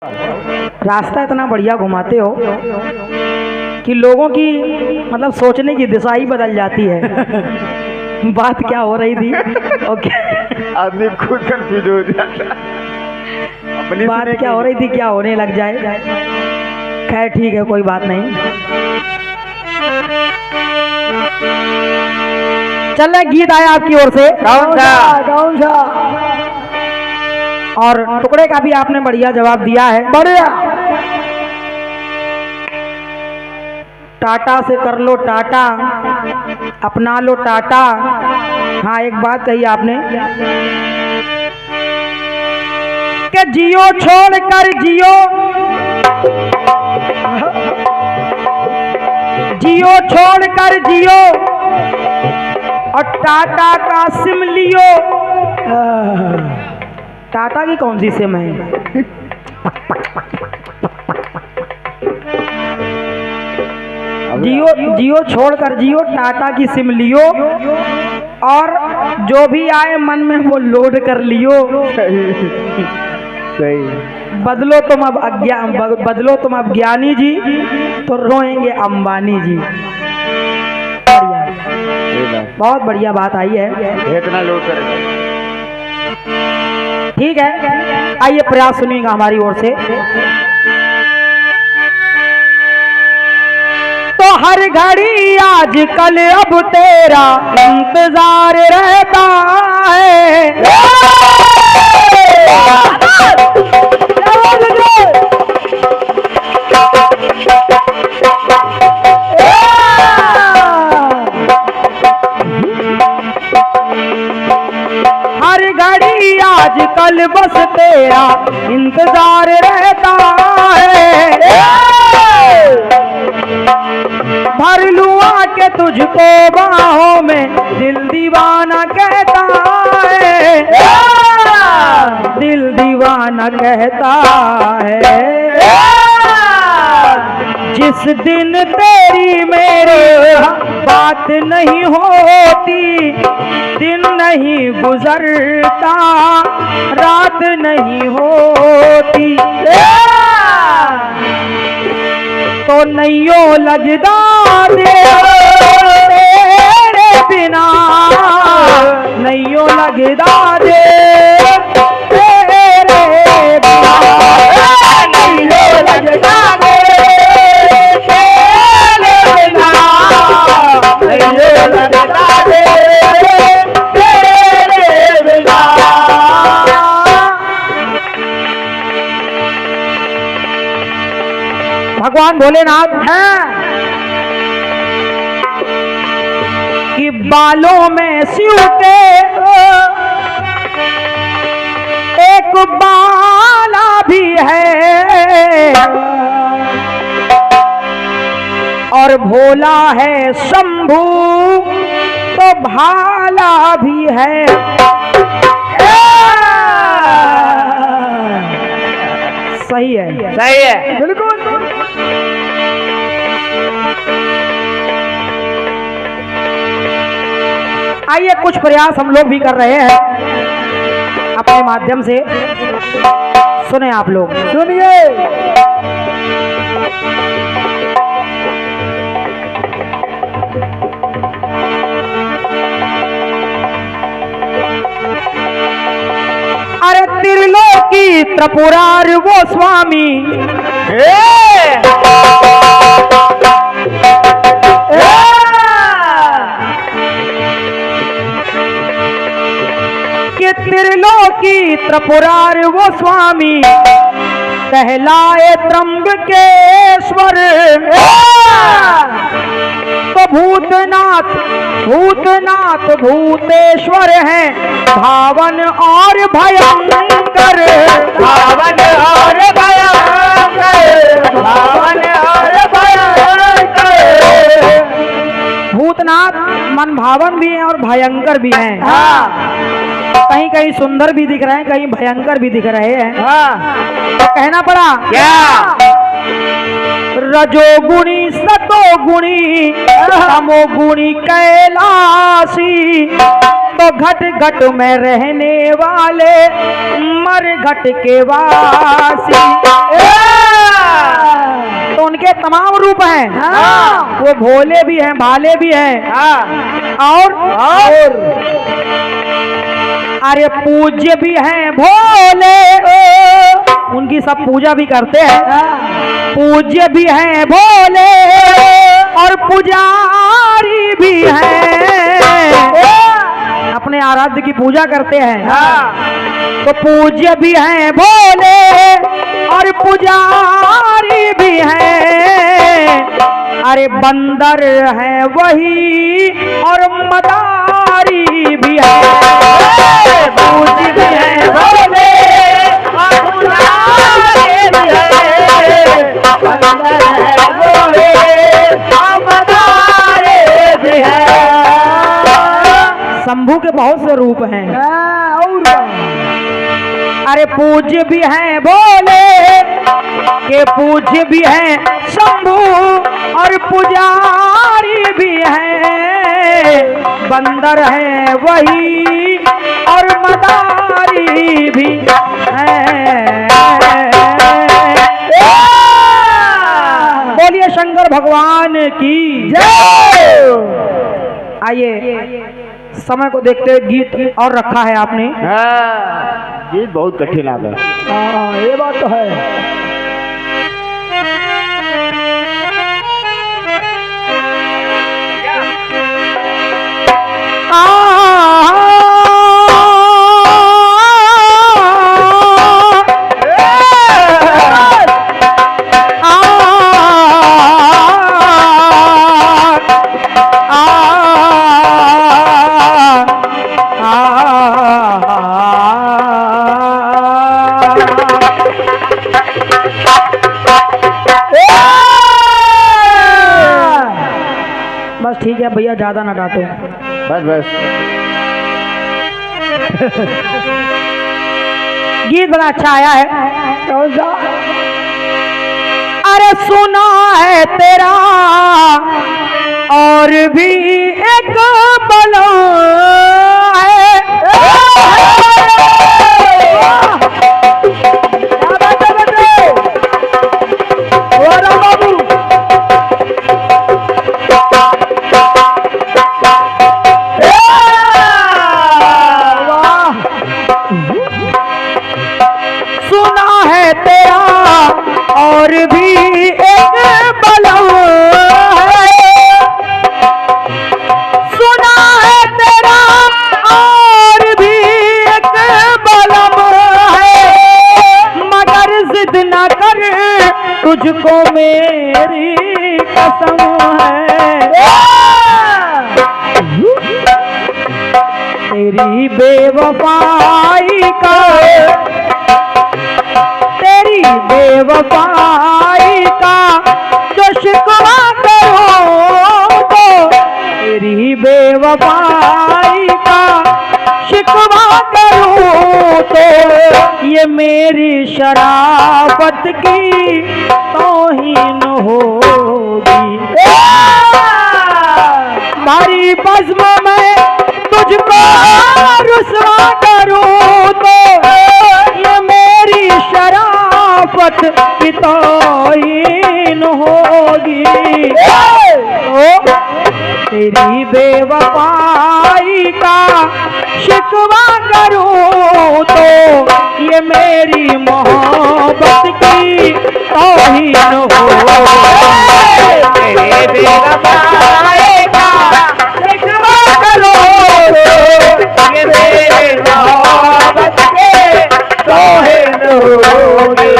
रास्ता इतना बढ़िया घुमाते हो कि लोगों की मतलब सोचने की दिशा ही बदल जाती है। बात क्या हो रही थी? ओके, आदमी खुद कंफ्यूज हो जाता। बात क्या हो रही थी, क्या होने लग जाए। खैर ठीक है, कोई बात नहीं। चल रहा गीत आया आपकी ओर से। कौन सा? और टुकड़े का भी आपने बढ़िया जवाब दिया है। बढ़िया। टाटा से कर लो टाटा, अपना लो टाटा। हाँ, एक बात कही आपने कि जियो छोड़ कर जियो, जियो छोड़ कर जियो और टाटा का सिम लियो। टाटा की कौन सी सिम है? जियो छोड़कर जियो, टाटा की सिम लियो और जो भी आए मन में वो लोड कर लियो। सही। बदलो तुम अब ज्ञानी जी, तो रोएंगे अंबानी जी। बढ़िया, बहुत बढ़िया बात आई है। इतना लोड कर ठीक है, आइए प्रयास सुनिएगा हमारी ओर से। तो हर घड़ी आजकल अब तेरा इंतजार रहता है। हर घड़ी आजकल बस तेरा इंतजार रहता है। भर लूँ आके तुझको बाहों में, दिल दीवाना कहता है। दिल दीवाना कहता है। जिस दिन तेरी मेरी बात नहीं होती, दिन नहीं गुजरता, रात नहीं होती, तो नैयो लगदा तेरे बिना, नैयो लगदा दे तेरे बिना, नैयो लगदा दे तेरे बिना, नैयो लगदा दे तेरे बिना। भगवान भोलेनाथ हैं कि बालों में शिव के एक बाला भी है और भोला है शंभू तो भाला भी है। सही है, सही है, बिल्कुल। आइए कुछ प्रयास हम लोग भी कर रहे हैं अपने माध्यम से, सुने आप लोग, सुनिए। अरे त्रिलोकी त्रिपुरार वो स्वामी, कि त्रिलोकी त्रिपुरार वो स्वामी कहलाए त्र्यंबकेश्वर। तो भूतनाथ भूतेश्वर हैं, भावन और भयंकर, भावन और भयंकर, भावन और भयंकर। भूतनाथ मन भावन भी हैं और भयंकर भी हैं। कहीं कहीं सुंदर भी दिख रहे हैं, कहीं भयंकर भी दिख रहे हैं। तो कहना पड़ा क्या? रजोगुणी सतोगुणी तमोगुणी कैलाशी, तो घट घट में रहने वाले मर घट के वासी। तो उनके तमाम रूप हैं। वो भोले भी हैं, भाले भी हैं, और अरे पूज्य भी हैं भोले, उनकी सब पूजा भी करते हैं। पूज्य भी हैं भोले और पुजारी भी हैं, अपने आराध्य की पूजा करते हैं। तो पूज्य भी हैं भोले और पुजारी भी हैं। अरे बंदर है वही और मदारी भी है। पूज्य भी हैं भोले और पुजारी भी हैं। बंदर है वही और मदारी भी है। शंभू के बहुत से रूप हैं। अरे पूज्य भी हैं भोले के पूज्य भी हैं शंभू और पुजारी भी हैं। बंदर है वही और मदारी भी हैं। बोलिए शंकर भगवान की जय। आइए, समय को देखते गीत और रखा है आपने। गीत बहुत कठिन आता है। ये बात तो है। बस ठीक है भैया, ज्यादा ना डांटो। बस बस। गीत बड़ा अच्छा आया है। कौन सा? अरे सुना है तेरा और भी एक बलो है। सुना है तेरा और भी एक बलम है। सुना है तेरा और भी एक बलम है। मगर जिद न कर तुझको मेरी कसम है। तेरी बेवफाई का, तेरी बेवफाई का जो शिकवा करो तो, तेरी बेवफाई का शिकवा करूं तो ये मेरी शराफत की तौहीन होगी। भारी बज़्म में तुझको रुसवा करूं तो ये मेरी शराफत की तौहीन होगी। तेरी बेवफाई का शिकवा करूं तो ये मेरी मोहब्बत की तौहीन होगी। तेरी बेवफाई का शिकवा करूं तो ये मेरी मोहब्बत की तौहीन होगी।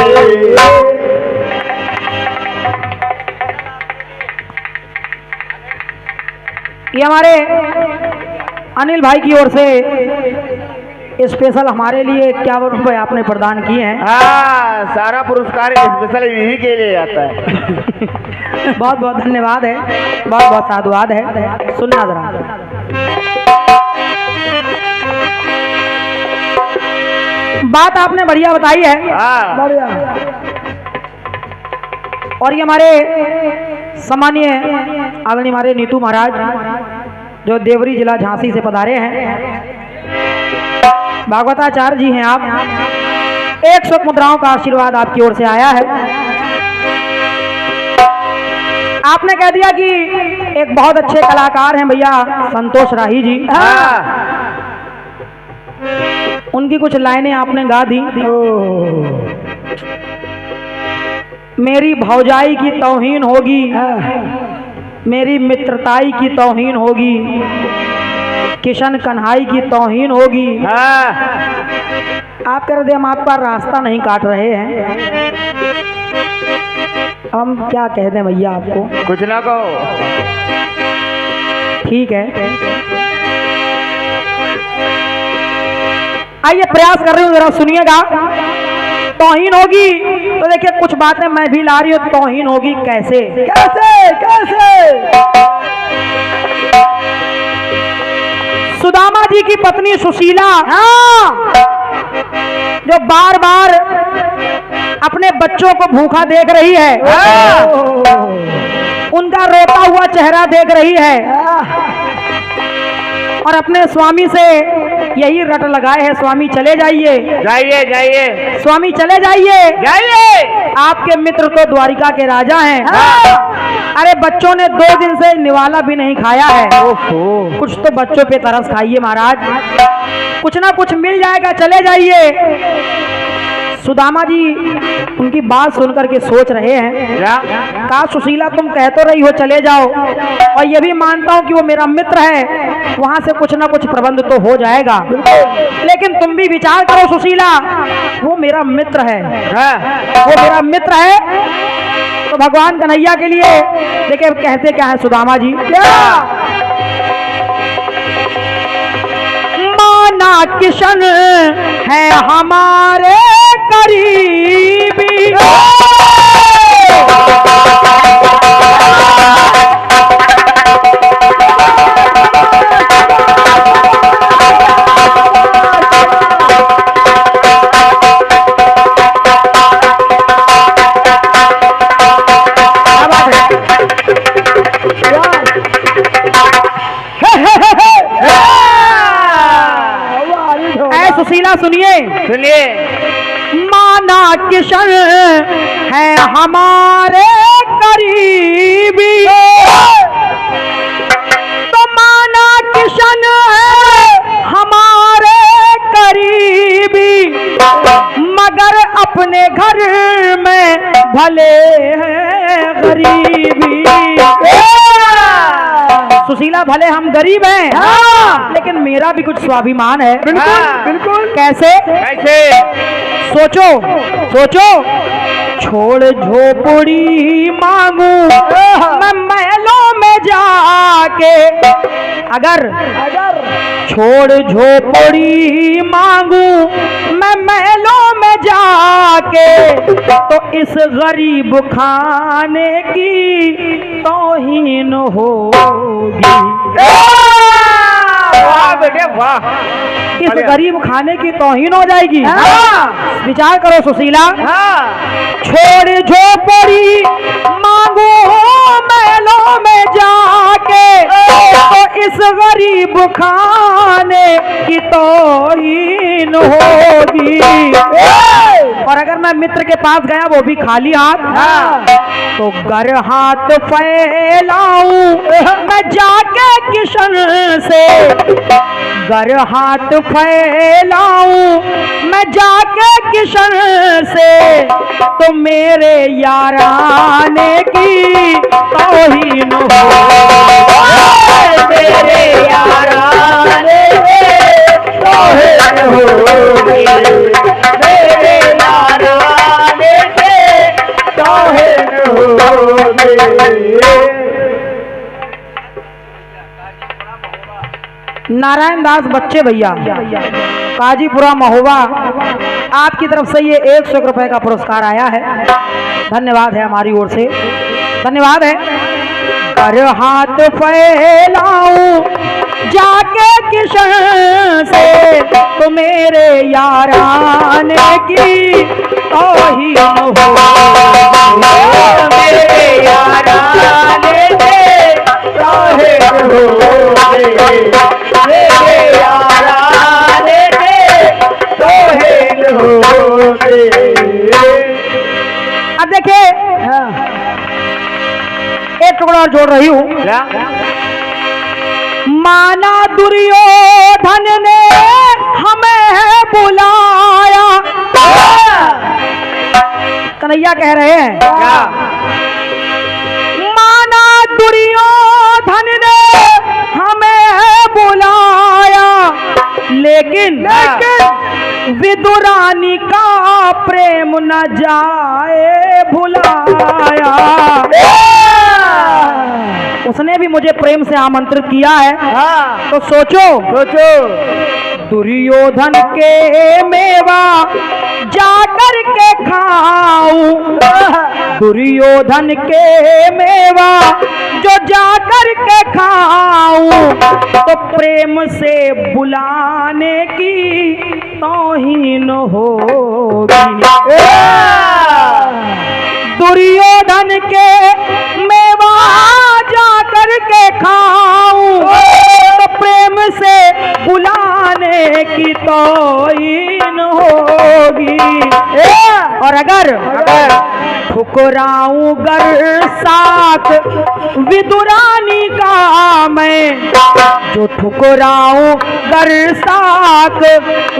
ये हमारे अनिल भाई की ओर से स्पेशल हमारे लिए 51 रुपए आपने प्रदान किए हैं। सारा पुरस्कार स्पेशल यही के लिए आता है। बहुत बहुत धन्यवाद है, बहुत बहुत साधुवाद है। सुनना जरा। बात आपने बढ़िया बताई है। बढ़िया। और ये हमारे सम्मानीय आदरणीय हमारे नीतू महाराज जो देवरी जिला झांसी से पधारे हैं, भागवताचार्य जी हैं आप, 100 मुद्राओं का आशीर्वाद आपकी ओर से आया है। आपने कह दिया कि एक बहुत अच्छे कलाकार हैं भैया संतोष राही जी, उनकी कुछ लाइनें आपने गा दी। मेरी भौजाई की तौहीन होगी, मेरी मित्रताई की तौहीन होगी, किशन कन्हाई की तौहीन होगी। आप कह रहे हम आपका रास्ता नहीं काट रहे हैं, हम क्या कह दें भैया आपको? कुछ ना कहो। ठीक है, आइए प्रयास कर रही हूँ, जरा सुनिएगा। तौहीन होगी तो देखिए कुछ बातें मैं भी ला रही हूँ। तौहीन होगी कैसे कैसे कैसे? सुदामा जी की पत्नी सुशीला, जो बार बार अपने बच्चों को भूखा देख रही है, उनका रोता हुआ चेहरा देख रही है, और अपने स्वामी से यही रट लगाए है, स्वामी चले जाइए जाइए जाइए, स्वामी चले जाइए जाइए, आपके मित्र तो द्वारिका के राजा हैं। अरे बच्चों ने 2 दिन से निवाला भी नहीं खाया है, कुछ तो बच्चों पे तरस खाइए महाराज, कुछ ना कुछ मिल जाएगा, चले जाइए। सुदामा जी उनकी बात सुनकर के सोच रहे हैं, कहा सुशीला तुम कह तो रही हो चले जाओ, और ये भी मानता हूँ कि वो मेरा मित्र है, वहां से कुछ ना कुछ प्रबंध तो हो जाएगा, लेकिन तुम भी विचार करो सुशीला, वो मेरा मित्र है, वो मेरा मित्र है। तो भगवान कन्हैया के लिए देखिए कहते क्या है सुदामा जी, क्या माना किशन है हमारे करीबी, सुशीला सुनिए सुनिए, माना किशन है हमारे करीबी, तो माना किशन है हमारे करीबी, मगर अपने घर में भले है गरीबी। सुशीला भले हम गरीब हैं, लेकिन मेरा भी कुछ स्वाभिमान है। बिल्कुल बिल्कुल। कैसे कैसे? सोचो सोचो, छोड़ झोपड़ी मांगू मैं महलों में जाके, अगर छोड़ झोपड़ी मांगू मैं महलों में जाके, तो इस गरीब खाने की तौहीन होगी। वाह बेटे वाह, इस गरीब खाने की तौहीन हो जाएगी। विचार करो सुशीला, छोड़ झोपड़ी मांगू महलों में जाके, तो इस गरीब खाने की तौहीन होगी। और अगर मैं मित्र के पास गया वो भी खाली हाथ, तो गर हाथ फैलाऊं मैं जाके किशन से, गर हाथ फैलाऊं मैं जाके किशन से, तो मेरे याराने की तौहीन हो, मेरे याराने की तौहीन होगी, मेरे याराने की तौहीन होगी। नारायण दास बच्चे भैया, काजीपुरा महोबा, आपकी तरफ से ये 100 रुपए का पुरस्कार आया है, धन्यवाद है हमारी ओर से, धन्यवाद है। कर हाथ फैलाऊं जाके किशन से, तो मेरे याराने की तौहीन हो, मेरे याराने की तौहीन हो, मेरे याराने की देखिए एक टुकड़ा और जोड़ रही हूं। क्या? माना दुर्योधन ने हमें बुलाया। कन्हैया कह रहे हैं क्या? माना दुर्योधन ने हमें बुलाया, लेकिन विदुरानी का प्रेम न जाए भुलाया। उसने भी मुझे प्रेम से आमंत्रित किया है, हाँ, तो सोचो दुर्योधन के मेवा जाकर के खाऊं, दुर्योधन के मेवा जो जाकर के खाऊं, तो प्रेम से बुलाने की तौहीन होगी। दुर्योधन के मेवा जाकर के खाऊं, तो प्रेम से बुलाने की तौहीन होगी। और अगर ठुकराऊं गर साथ विदुरानी का मैं, जो ठुकराऊं गर साथ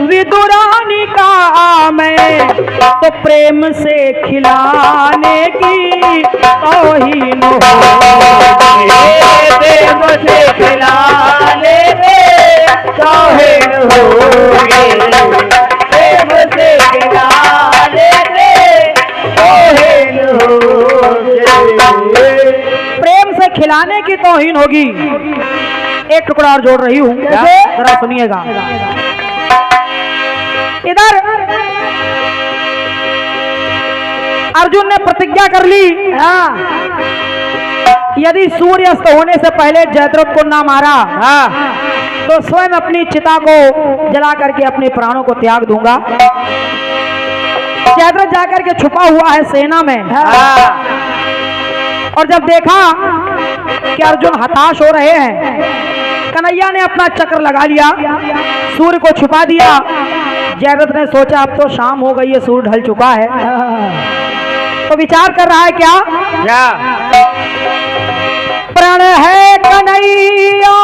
विदुरानी का मैं, तो प्रेम से खिलाने की तौहीन होगी। प्रेम से खिलाने में तौहीन होगी। प्रेम से खिलाने में तौहीन होगी। प्रेम से खिलाने की तौहीन होगी। एक टुकड़ा और जोड़ रही हूं, जरा सुनिएगा। इधर अर्जुन ने प्रतिज्ञा कर ली, यदि सूर्य अस्त होने से पहले जयद्रथ को ना मारा तो स्वयं अपनी चिता को जला करके अपने प्राणों को त्याग दूंगा। जयद्रथ जाकर के छुपा हुआ है सेना में, और जब देखा कि अर्जुन हताश हो रहे हैं, कन्हैया ने अपना चक्र लगा लिया, सूर्य को छुपा दिया। जयद्रथ ने सोचा अब तो शाम हो गई है, सूर्य ढल चुका है, तो विचार कर रहा है क्या? प्रण है कन्हैया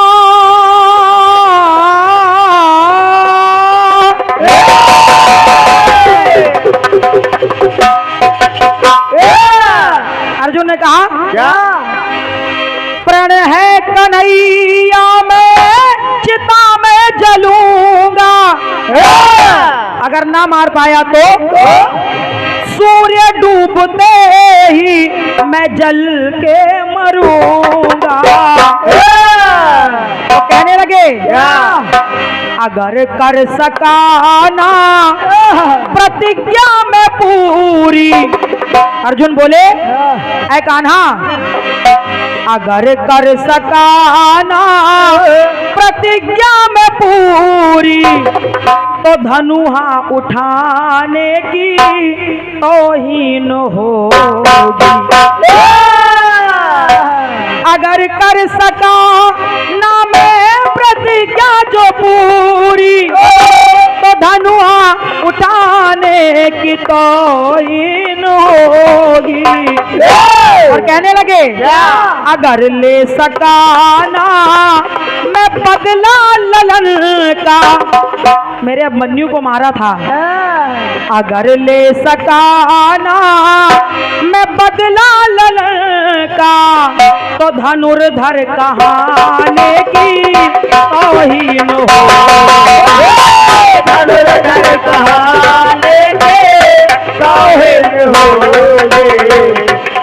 अर्जुन ने कहा क्या? प्रण है कन्हैया मैं चिता में जलूंगा, अगर ना मार पाया तो सूर्य डूबते ही मैं जल के मरूंगा। तो कहने लगे अगर कर सका ना प्रतिज्ञा में पूरी, अर्जुन बोले ऐ कान्हा अगर कर सका ना प्रतिज्ञा में पूरी, तो धनुहा उठाने की तौहीन होगी। अगर कर सका ना मैं प्रतिज्ञा जो पूरी, तो धनुहा उठाने की तौहीन होगी। और कहने लगे अगर ले सका ना मैं बदला ललन का, मेरे अभिमन्यु को मारा था, अगर ले सका ना मैं बदला ललन का, तो धनुर्धर कहाने की तौहीन होगी। धनुर्धर कहाने की तौहीन होगी।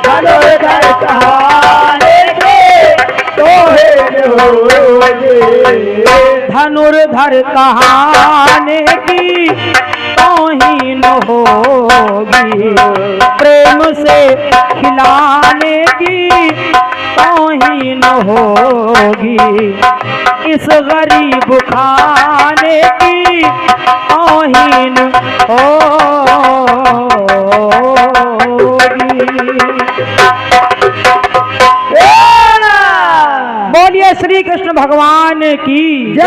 धनुर्धर कहाने की तौहीन होगी। धनुर्धर कहाने की तौहीन होगी। प्रेम से खिलाने की तौहीन होगी। इस गरीब खाने की तौहीन होगी। बोलिए श्री कृष्ण भगवान की जय।